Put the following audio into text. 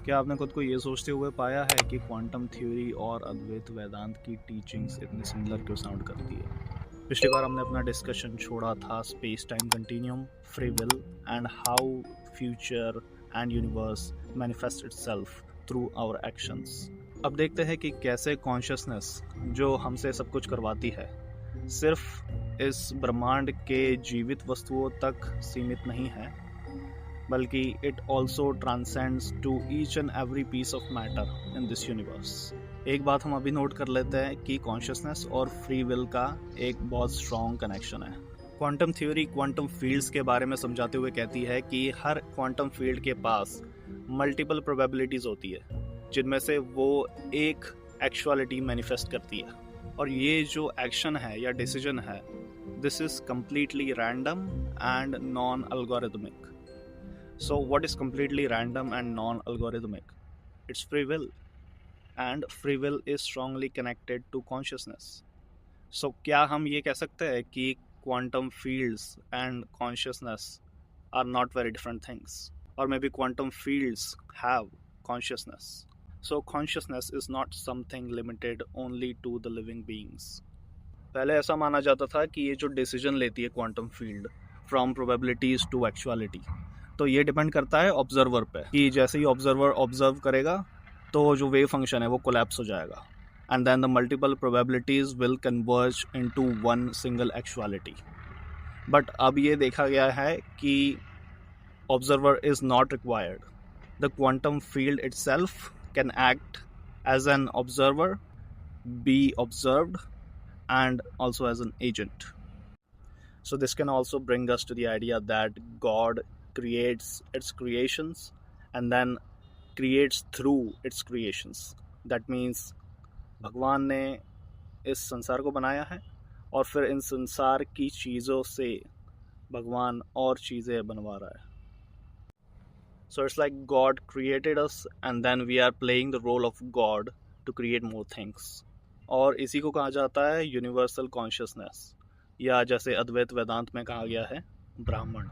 क्या आपने खुद को ये सोचते हुए पाया है कि क्वांटम थ्योरी और अद्वैत वेदांत की टीचिंग्स इतनी सिमिलर क्यों साउंड करती है? पिछली बार हमने अपना डिस्कशन छोड़ा था space time continuum, free will and how future and universe manifest itself through our actions. अब देखते हैं कि कैसे कॉन्शियसनेस जो हमसे सब कुछ करवाती है सिर्फ इस ब्रह्मांड के जीवित वस्तुओं तक सीमित नहीं है, बल्कि it also transcends to each and every piece of matter in this universe. एक बात हम अभी नोट कर लेते हैं कि कॉन्शियसनेस और फ्री विल का एक बहुत स्ट्रॉन्ग कनेक्शन है। क्वांटम थ्योरी क्वांटम फील्ड्स के बारे में समझाते हुए कहती है कि हर क्वांटम फील्ड के पास मल्टीपल प्रोबेबिलिटीज होती है, जिनमें से वो एक एक्चुअलिटी मैनिफेस्ट करती है। और ये जो एक्शन है या डिसीजन है, this is completely random and non-algorithmic. So what is completely random and non-algorithmic? It's free will, and free will is strongly connected to consciousness. So क्या हम ये कह सकते हैं कि quantum fields and consciousness are not very different things? Or maybe quantum fields have consciousness. So consciousness is not something limited only to the living beings. पहले ऐसा माना जाता था कि ये जो डिसीजन लेती है quantum field from probabilities to actuality, तो ये डिपेंड करता है ऑब्जर्वर पे कि जैसे ही ऑब्जर्वर ऑब्जर्व करेगा तो जो वेव फंक्शन है वो कोलैप्स हो जाएगा and then the multiple probabilities will converge into one single actuality. But अब ये देखा गया है कि observer is not required. The quantum field itself can act as an observer, be observed and also as an agent. So this can also bring us to the idea that God creates its creations and then creates through its creations. That means भगवान ने इस संसार को बनाया है और फिर इन संसार की चीज़ों से भगवान और चीज़ें बनवा रहा है। So it's like God created us and then we are playing the role of God to create more things. और इसी को कहा जाता है यूनिवर्सल कॉन्शियसनेस, या जैसे अद्वैत वेदांत में कहा गया है ब्राह्मण।